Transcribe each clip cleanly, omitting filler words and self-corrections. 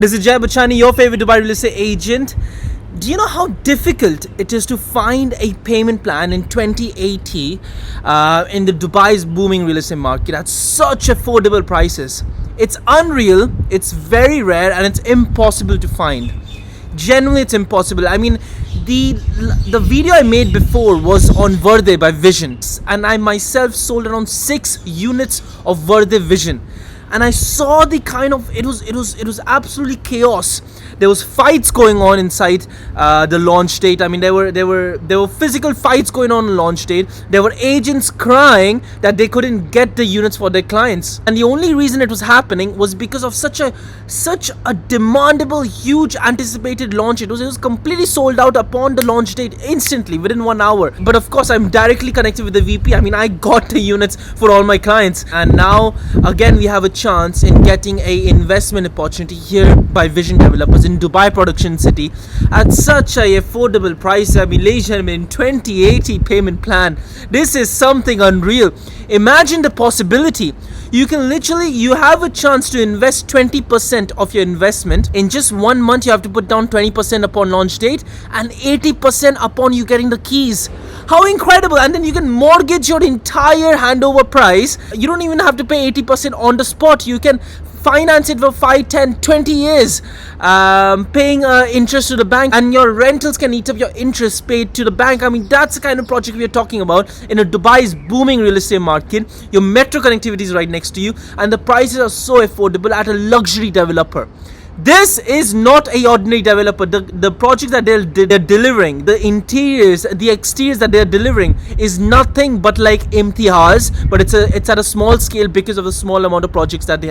This is Jay Bachani, your favorite Dubai real estate agent. Do you know how difficult it is to find a payment plan in 2080 in the Dubai's booming real estate market at such affordable prices? It's unreal, it's very rare, and it's impossible to find. Generally, it's impossible. I mean, the video I made before was on VIDA by Vision, and I myself sold around 6 units of VIDA Vision. And I saw the kind of it was absolutely chaos. There was fights going on inside the launch date. I mean, there were physical fights going on launch date. There were agents crying that they couldn't get the units for their clients, and the only reason it was happening was because of such a demandable, huge, anticipated launch. It was completely sold out upon the launch date instantly within 1 hour. But of course, I'm directly connected with the VP. I mean, I got the units for all my clients, and now again we have a chance in getting a investment opportunity here by Vision Developers in Dubai Production City at such a affordable price. I mean, ladies and gentlemen, 2080 payment plan. This is something unreal. Imagine the possibility. You have a chance to invest 20% of your investment in just 1 month. You have to put down 20% upon launch date and 80% upon you getting the keys. How incredible! And then you can mortgage your entire handover price. You don't even have to pay 80% on the spot. You can finance it for 5, 10, 20 years, paying interest to the bank, and your rentals can eat up your interest paid to the bank. I mean, that's the kind of project we are talking about in a Dubai's booming real estate market. Your metro connectivity is right next to you, and the prices are so affordable at a luxury developer. This is not a ordinary developer. The project that they're delivering, the interiors, the exteriors that they're delivering is nothing but like Imtiaz, but it's at a small scale because of the small amount of projects that they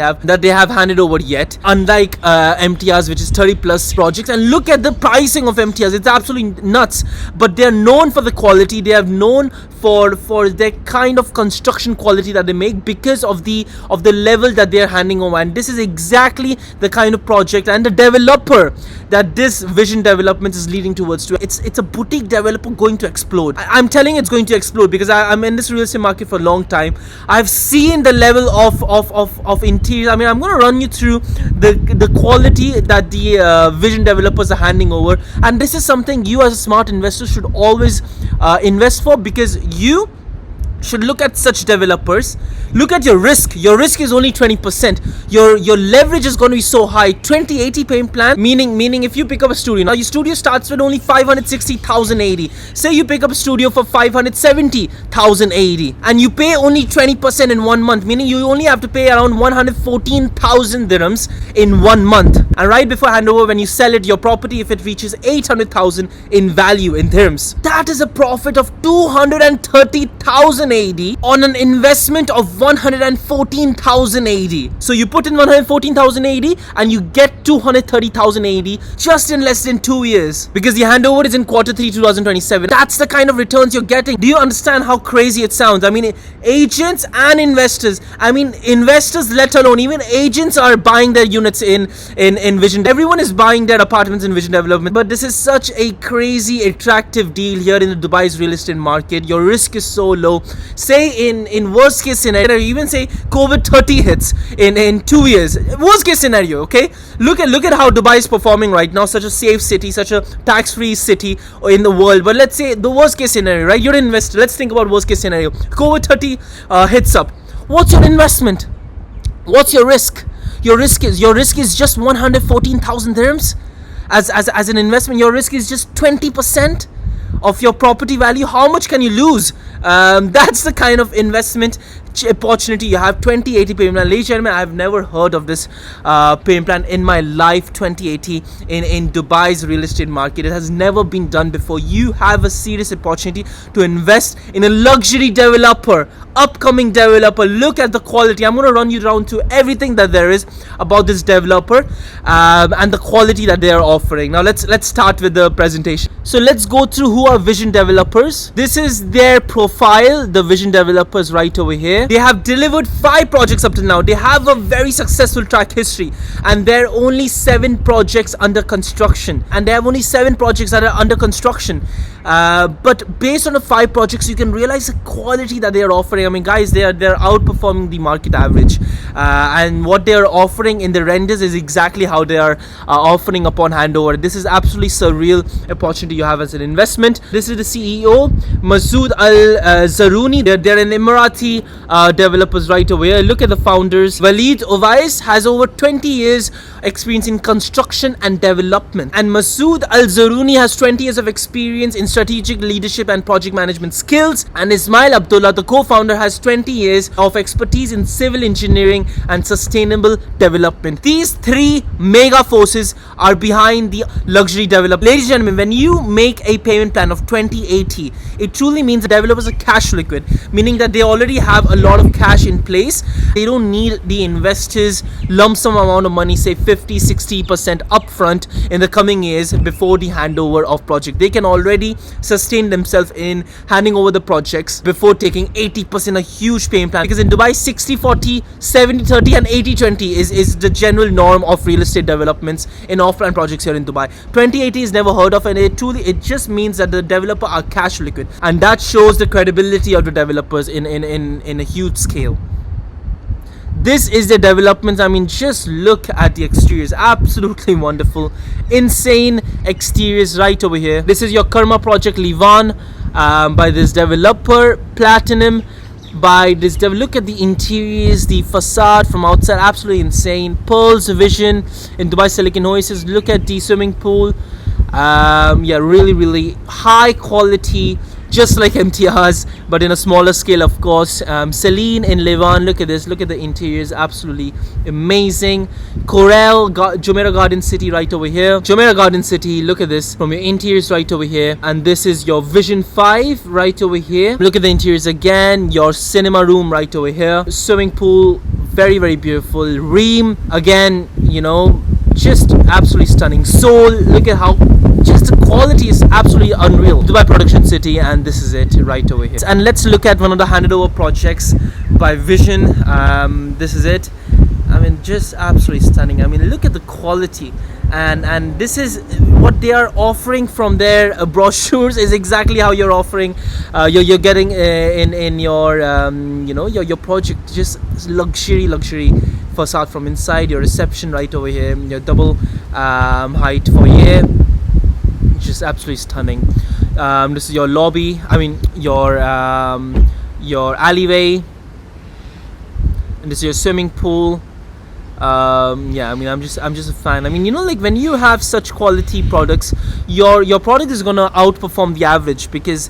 have handed over yet. Unlike Imtiaz, which is 30 plus projects, and look at the pricing of Imtiaz. It's absolutely nuts. But they're known for the quality. They have known for their kind of construction quality that they make because of the level that they're handing over. And this is exactly the kind of project and the developer that this Vision Development is leading towards. It's a boutique developer going to explode. I'm telling you, it's going to explode because I'm in this real estate market for a long time. I've seen the level of interior. I mean, I'm going to run you through the quality that the Vision developers are handing over, and this is something you as a smart investor should always invest for, because you should look at such developers. Look at your risk. Your risk is only 20%. Your leverage is going to be so high. 2080 payment plan, meaning if you pick up a studio, now your studio starts with only 560,000 AED. Say you pick up a studio for 570,000 AED, and you pay only 20% in 1 month, meaning you only have to pay around 114,000 dirhams in 1 month. And right before handover, when you sell it, your property, if it reaches 800,000 in value in dirhams, that is a profit of 230,000 AED on an investment of 114,000 AED. So you put in 114,000 AED and you get 230,000 AED just in less than 2 years, because the handover is in Q3 2027. That's the kind of returns you're getting. Do you understand how crazy it sounds? I mean, agents and investors, investors let alone, even agents are buying their units in Vision. Everyone is buying their apartments in Vision Development. But this is such a crazy attractive deal here in the Dubai's real estate market. Your risk is so low. Say in worst case scenario, even say COVID-30 hits in 2 years, worst case scenario, okay? Look at how Dubai is performing right now, such a safe city, such a tax-free city in the world. But let's say the worst case scenario, right? You're an investor. Let's think about worst case scenario. COVID-30 hits up. What's your investment? What's your risk? Your risk is just 114,000 dirhams as an investment. Your risk is just 20% of your property value. How much can you lose? That's the kind of investment opportunity you have. 2080 payment plan. Ladies and gentlemen, I've never heard of this payment plan in my life. 2080 in Dubai's real estate market. It has never been done before. You have a serious opportunity to invest in a luxury developer, upcoming developer. Look at the quality. I'm going to run you down to everything that there is about this developer and the quality that they are offering. Now let's start with the presentation. So let's go through who are Vision developers. This is their profile, the Vision developers right over here. They have delivered 5 projects up to now. They have a very successful track history, and there are only 7 projects under construction. But based on the 5 projects, you can realize the quality that they are offering. I mean, guys, they're outperforming the market average, and what they are offering in the renders is exactly how they are offering upon handover. This is absolutely surreal opportunity you have as an investment. This is the CEO, Masood Al Zaruni. They're an Emirati developers right away. Look at the founders. Walid Ovais has over 20 years experience in construction and development, and Masood Al Zaruni has 20 years of experience in strategic leadership and project management skills, and Ismail Abdullah, the co-founder, has 20 years of expertise in civil engineering and sustainable development. These 3 mega forces are behind the luxury development. Ladies and gentlemen, when you make a payment plan of 2080, it truly means the developers are cash liquid, meaning that they already have a lot of cash in place. They don't need the investors lump sum amount of money, say 50-60% upfront in the coming years before the handover of project. They can already sustain themselves in handing over the projects before taking 80%, a huge payment plan, because in Dubai 60-40, 70-30 and 80-20 is the general norm of real estate developments in offline projects here in Dubai. 2080 is never heard of, and it just means that the developer are cash liquid, and that shows the credibility of the developers in a huge scale. This is the developments. I mean, just look at the exteriors. Absolutely wonderful. Insane exteriors right over here. This is your Karma project, Livan, by this developer, Platinum, by this look at the interiors, the facade from outside, absolutely insane. Pearl's Vision in Dubai Silicon Oasis. Look at the swimming pool. Yeah, really high quality, just like MTR's, but in a smaller scale, of course. Celine in Levan, look at this, look at the interiors, absolutely amazing. Corel, Jumeirah Garden City right over here. Jumeirah Garden City, look at this, from your interiors right over here. And this is your Vision 5 right over here. Look at the interiors again, your cinema room right over here. Swimming pool, very beautiful. Reem, again, you know, just absolutely stunning. Soul, look at how just the quality is absolutely unreal. Dubai Production City, and this is it right over here. And let's look at one of the handed over projects by Vision. This is it. I mean, just absolutely stunning. I mean, look at the quality, and this is what they are offering from their brochures is exactly how you're offering. You're getting in your you know, your project, just luxury facade from inside. Your reception right over here. Your double height foyer, just absolutely stunning. This is your lobby. I mean, your alleyway, and this is your swimming pool. Yeah, I mean, I'm just a fan. I mean, you know, like when you have such quality products, your product is gonna outperform the average, because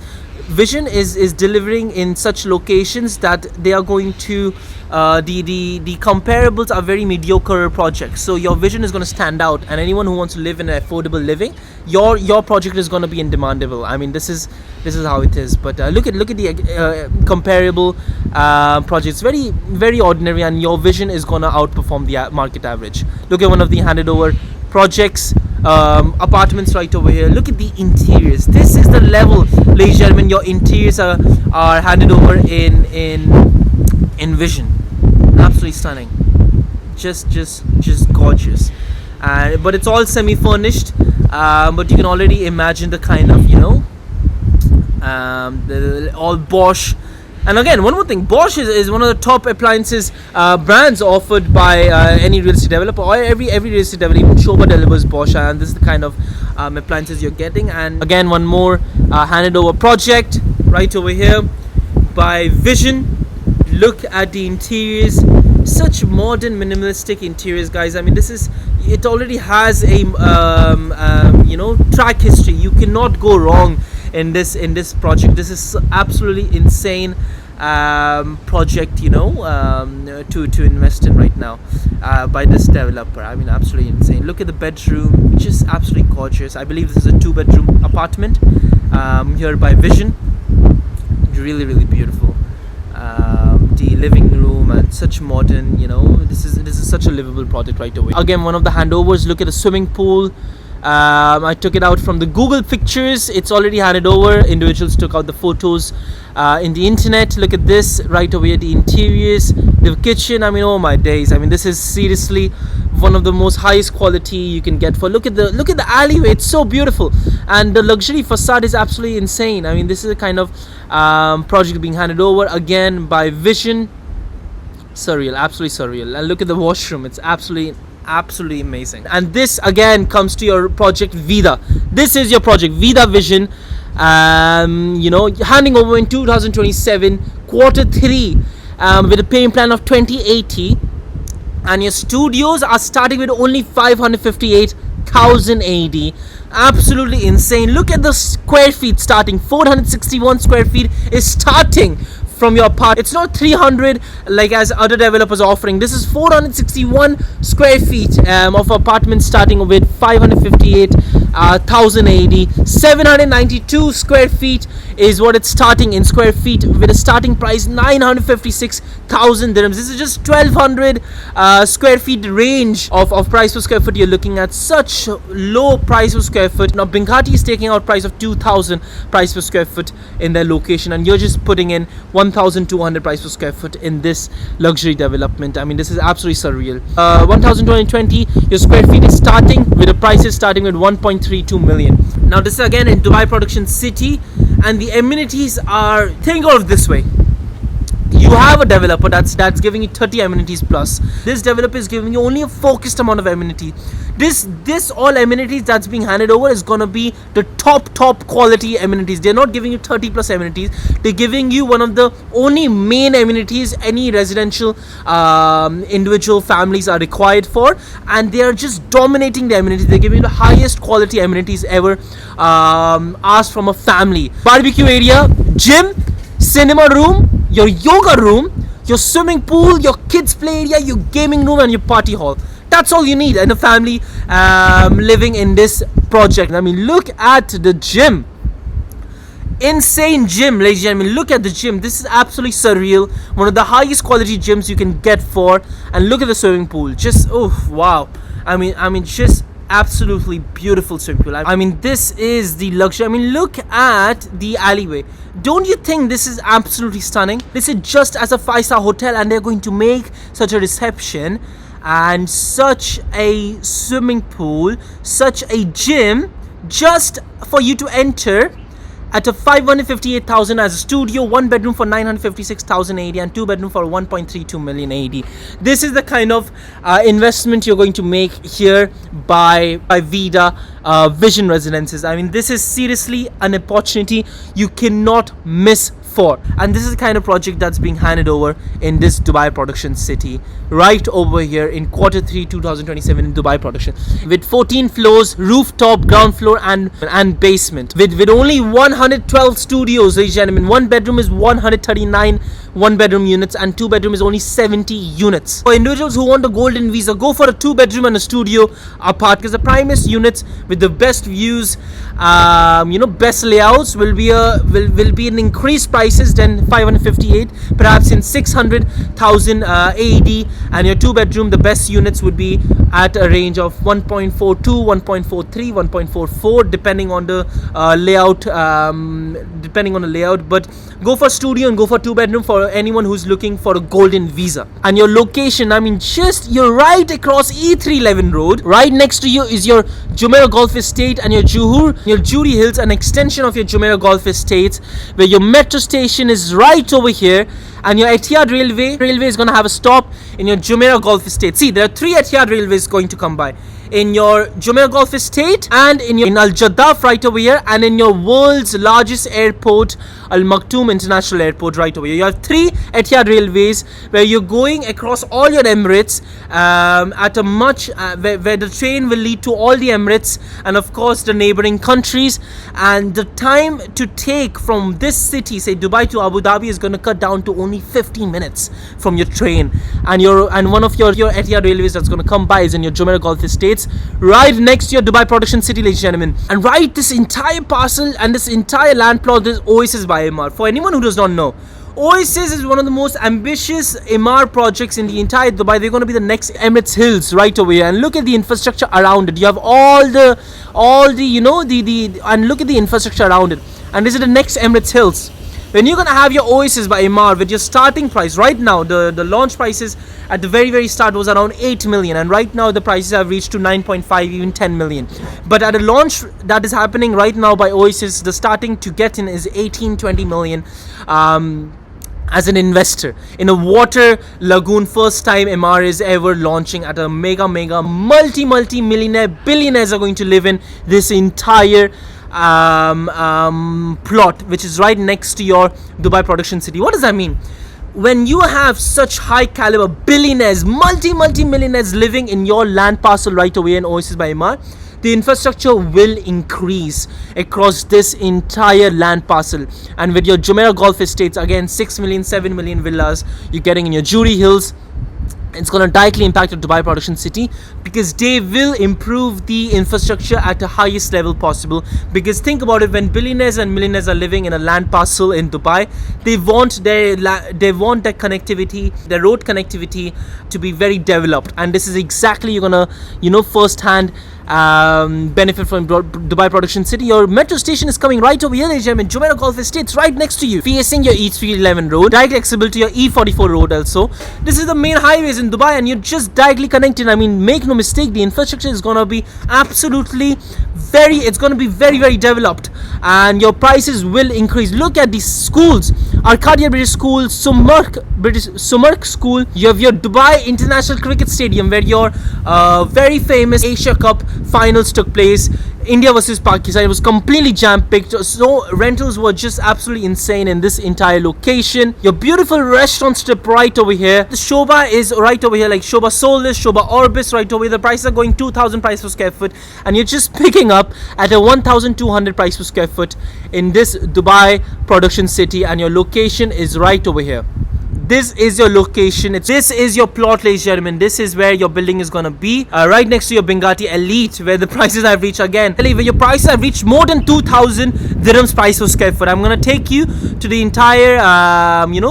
Vision is delivering in such locations that they are going to the comparables are very mediocre projects. So your Vision is going to stand out, and anyone who wants to live in an affordable living, your project is going to be in demandable. I mean, this is how it is. But look at the comparable projects, very ordinary, and your Vision is going to outperform the market average. Look at one of the handed over projects, apartments right over here. Look at the interiors. This is the level, ladies and gentlemen. Your interiors are handed over in Vision. Absolutely stunning. Just gorgeous. But it's all semi-furnished. But you can already imagine the kind of, you know, all Bosch. And again, one more thing, Bosch is one of the top appliances brands offered by any real estate developer, or every real estate developer. Even Shoba delivers Bosch, and this is the kind of appliances you're getting. And again, one more handed over project right over here by Vision. Look at the interiors, such modern minimalistic interiors, guys. I mean, it already has a you know, track history. You cannot go wrong in this project. This is absolutely insane project, you know, to invest in right now by this developer. I mean, absolutely insane. Look at the bedroom, just absolutely gorgeous. I believe this is a 2-bedroom apartment here by Vision. Really beautiful. The living room, and such modern, you know, this is such a livable project right away. Again, one of the handovers. Look at the swimming pool. I took it out from the Google pictures. It's already handed over. Individuals took out the photos in the internet. Look at this right over here, the interiors, the kitchen. I mean, oh my days. I mean, this is seriously one of the most highest quality you can get for. Look at the alleyway. It's so beautiful, and the luxury facade is absolutely insane. I mean, this is a kind of project being handed over again by Vision. Surreal, absolutely surreal. And look at the washroom. It's absolutely amazing. And this again comes to your project VIDA. This is your project VIDA Vision, handing over in 2027 quarter 3 with a payment plan of 2080, and your studios are starting with only 558,000 AED. Absolutely insane. Look at the square feet starting. 461 square feet is starting from your part. It's not 300 like as other developers are offering. This is 461 square feet of apartments starting with 558,000 AED. 792 square feet is what it's starting in square feet, with a starting price 956,000 dirhams. This is just 1200 square feet range of price per square foot. You're looking at such low price per square foot. Now Benghazi is taking out price of 2,000 price per square foot in their location, and you're just putting in 1,200 price per square foot in this luxury development. I mean, this is absolutely surreal. 1,220 your square feet is starting with the prices starting with 1.32 million. Now this is again in Dubai Production City, and the amenities are, think of it this way. You have a developer that's giving you 30 amenities plus. This developer is giving you only a focused amount of amenity. This all amenities that's being handed over is gonna be the top quality amenities. They're not giving you 30 plus amenities. They're giving you one of the only main amenities any residential individual families are required for, and they are just dominating the amenities. They're giving you the highest quality amenities ever asked from a family. Barbecue area, gym, cinema room, your yoga room, your swimming pool, your kids play area, your gaming room, and your party hall. That's all you need in a family living in this project. I mean, look at the gym. Insane gym, ladies and gentlemen. Look at the gym. This is absolutely surreal. One of the highest quality gyms you can get for. And look at the swimming pool. Just, oh, wow. I mean, just absolutely beautiful swimming pool. I mean, this is the luxury. I mean, look at the alleyway. Don't you think this is absolutely stunning? This is just as a 5-star hotel, and they're going to make such a reception and such a swimming pool, such a gym, just for you to enter at a 558,000 as a studio, 1 bedroom for 956,000 AED, and 2 bedroom for 1.32 million AED. This is the kind of investment you're going to make here by VIDA Vision Residences. I mean, this is seriously an opportunity you cannot miss for, and this is the kind of project that's being handed over in this Dubai Production City right over here in quarter 3 2027 in Dubai Production, with 14 floors, rooftop, ground floor, and basement, with only 112 studios, ladies and gentlemen. 1 bedroom is 139 1 bedroom units, and 2 bedroom is only 70 units. For individuals who want a golden visa, go for a 2 bedroom and a studio apart, because the primest units with the best views, best layouts will be in increased prices than 558, perhaps in 600,000 AED, and your 2 bedroom, the best units would be at a range of 1.42, 1.43, 1.44, depending on the layout. But go for studio and go for 2 bedroom for anyone who's looking for a golden visa. And your location, I mean, you're right across E311 road. Right next to you is your Jumeirah Golf Estate and your Juri Hills, an extension of your Jumeirah Golf Estates, where your metro station is right over here, and your Etihad railway is going to have a stop in your Jumeirah Golf Estate. See, there are 3 Etihad railways going to come by in your Jumeirah Golf Estate, and in Al Jaddaf right over here, and in your world's largest airport, Al Maktoum International Airport right over here. You have 3 Etihad railways where you're going across all your Emirates at a much where the train will lead to all the Emirates and of course the neighboring countries, and the time to take from this city, say Dubai to Abu Dhabi, is going to cut down to only 15 minutes from your train. And one of your Etihad railways that's going to come by is in your Jumeirah Golf Estates, right next to your Dubai Production City, ladies and gentlemen. And right, this entire parcel and this entire land plot is Oasis by Emaar. For anyone who does not know, Oasis is one of the most ambitious Emaar projects in the entire Dubai. They're going to be the next Emirates Hills right over here. And look at the infrastructure around it. You have all the and look at the infrastructure around it. And this is the next Emirates Hills. When you're gonna have your Oasis by Emaar with your starting price right now, the launch prices at the very start was around 8 million, and right now the prices have reached to 9.5, even 10 million. But at a launch that is happening right now by Oasis, the starting to get in is 18-20 million. As an investor in a water lagoon, first time Emaar is ever launching at a mega multi-millionaire billionaires are going to live in this entire plot, which is right next to your Dubai production city. What does that mean? When you have such high caliber billionaires, multi-millionaires living in your land parcel right away in Oasis by Emaar, the infrastructure will increase across this entire land parcel. And with your Jumeirah Golf Estates, again 6 million, 7 million villas you're getting in your Jury Hills, it's going to directly impact your Dubai production city, because they will improve the infrastructure at the highest level possible. Because think about it, when billionaires and millionaires are living in a land parcel in Dubai, they want their connectivity, their road connectivity to be very developed. And this is exactly you're going to first hand benefit from Dubai production city. Your metro station is coming right over here, ladies and gentlemen. Jumeirah Golf Estates right next to you, facing your E311 road, directly accessible to your E44 road also. This is the main highways in Dubai, and you're just directly connected. I mean, make no mistake, the infrastructure is going to be absolutely it's going to be very developed, and your prices will increase. Look at these schools: Arcadia British School, Sumark School. You have your Dubai International Cricket Stadium, where your very famous Asia Cup finals took place. India versus Pakistan. It was completely jam-packed, so rentals were just absolutely insane in this entire location. Your beautiful restaurant strip right over here. The Shoba is right over here, like Shoba Solis, Shoba Orbis right over here. The prices are going 2,000 price per square foot, and you're just picking up at a 1,200 price per square foot in this Dubai production city, and your location is right over here. This is your location. This is your plot, ladies and gentlemen. This is where your building is gonna be, right next to your Bengati Elite, where the prices have reached again. Where your prices have reached more than 2,000 dirhams price per square foot. I'm gonna take you to the entire,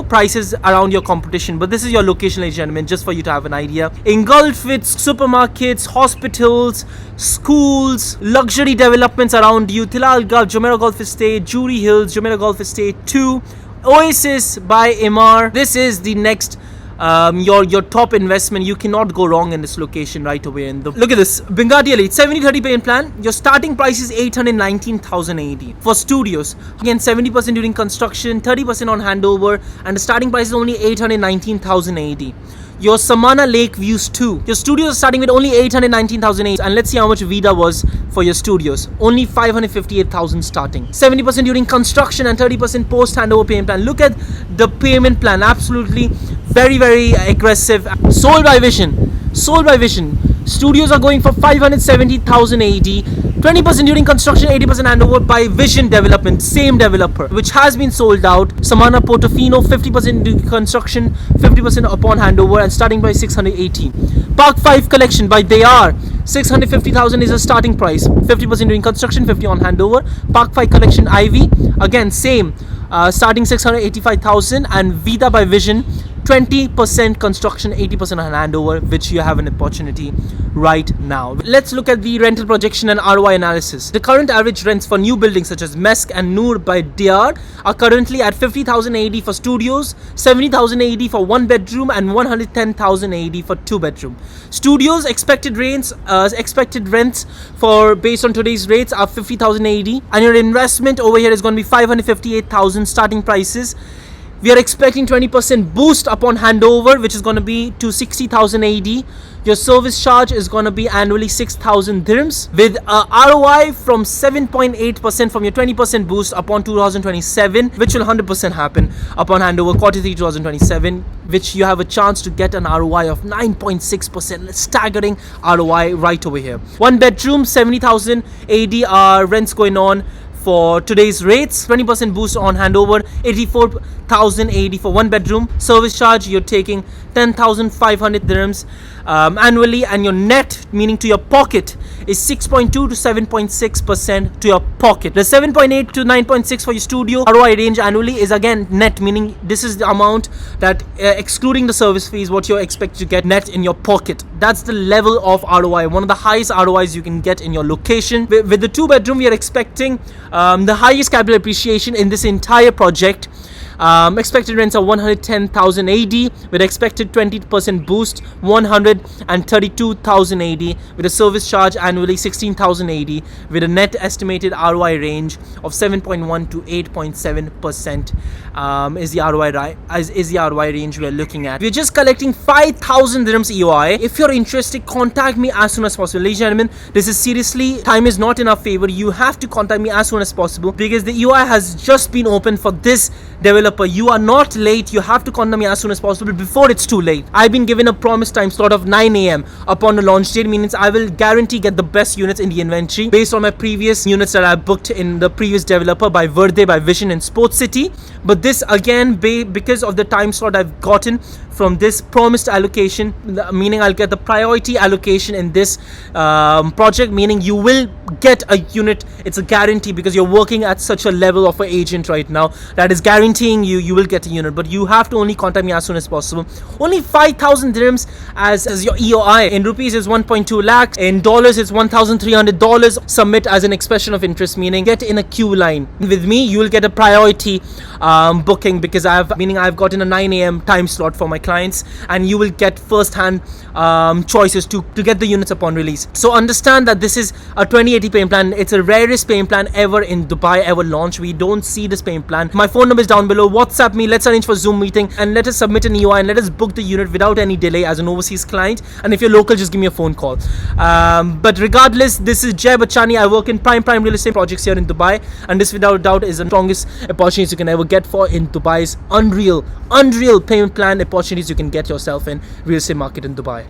prices around your competition. But this is your location, ladies and gentlemen, just for you to have an idea. Engulfed with supermarkets, hospitals, schools, luxury developments around you. Tilal Gulf, Jumeirah Golf Estate, Jury Hills, Jumeirah Golf Estate 2. Oasis by Emaar. This is the next your top investment. You cannot go wrong in this location right away. Look at this Bengati Elite 70-30 payment plan. Your starting price is 819,000 AED for studios. Again, 70% during construction, 30% on handover, and the starting price is only 819,000 AED. Your Samana Lake Views 2. Your studios are starting with only 819,000 AED. And let's see how much VIDA was for your studios. Only 558,000 starting. 70% during construction and 30% post handover payment plan. Look at the payment plan. Absolutely very aggressive. Sold by Vision. Studios are going for 570,000 AED. 20% during construction, 80% handover by Vision Development, same developer, which has been sold out. Samana Portofino, 50% during construction, 50% upon handover, and starting price 680. Park 5 Collection by They Are, 650,000 is a starting price. 50% during construction, 50 on handover. Park 5 Collection Ivy, again same, starting 685,000, and VIDA by Vision, 20% construction, 80% on handover, which you have an opportunity right now. Let's look at the rental projection and ROI analysis. The current average rents for new buildings such as Mesk and Noor by DR are currently at 50,000 AED for studios, 70,000 AED for 1 bedroom, and 110,000 AED for 2 bedroom. Studios expected rents for based on today's rates are 50,000 AED, and your investment over here is going to be 558,000 starting prices. We are expecting 20% boost upon handover, which is going to be to 60,000 AED. Your service charge is going to be annually 6,000 dirhams, with a ROI from 7.8% from your 20% boost upon 2027, which will 100% happen upon handover quarter 3 2027, which you have a chance to get an ROI of 9.6%. Staggering ROI right over here. 1 bedroom, 70,000 AED rents going on. for today's rates. 20% boost on handover, 84,080 for one bedroom. Service charge, you're taking 10,500 dirhams annually, and your net, meaning to your pocket, is 6.2 to 7.6% to your pocket. The 7.8 to 9.6 for your studio ROI range annually is again net, meaning this is the amount that excluding the service fees, what you're expected to get net in your pocket. That's the level of ROI, one of the highest ROIs you can get in your location. With the 2-bedroom, we are expecting the highest capital appreciation in this entire project. Expected rents are 110,000 AD with expected 20% boost, 132,000 AD with a service charge annually 16,000 AD with a net estimated ROI range of 7.1 to 8.7% is the ROI range we are looking at. We're just collecting 5,000 dirhams EOI. If you're interested, contact me as soon as possible. Ladies and gentlemen, this is seriously, time is not in our favor. You have to contact me as soon as possible because the EOI has just been opened for this developer. You are not late. You have to contact me as soon as possible before it's too late. I've been given a promised time slot of 9 a.m. upon the launch date, means I will guarantee get the best units in the inventory based on my previous units that I booked in the previous developer by VIDA, by Vision and Sports City. But this again, because of the time slot I've gotten from this promised allocation, meaning I'll get the priority allocation in this project, meaning you will get a unit. It's a guarantee because you're working at such a level of an agent right now that is guaranteeing you will get a unit. But you have to only contact me as soon as possible. Only 5,000 dirhams as your EOI. In rupees is 1.2 lakhs. In dollars it's $1,300. Submit as an expression of interest, meaning get in a queue line. With me, you will get a priority booking because I've gotten a 9 a.m. time slot for my clients, and you will get first-hand choices to get the units upon release. So understand that this is a 2080 payment plan. It's a rarest payment plan ever in Dubai, ever launched. We don't see this payment plan. My phone number is down below. WhatsApp me. Let's arrange for Zoom meeting and let us submit an EOI and let us book the unit without any delay as an overseas client. And if you're local, just give me a phone call. But regardless, this is Jay Bachani. I work in prime real estate projects here in Dubai, and this without doubt is the strongest opportunities you can ever get for in Dubai's unreal payment plan opportunities you can get yourself in real estate market in Dubai.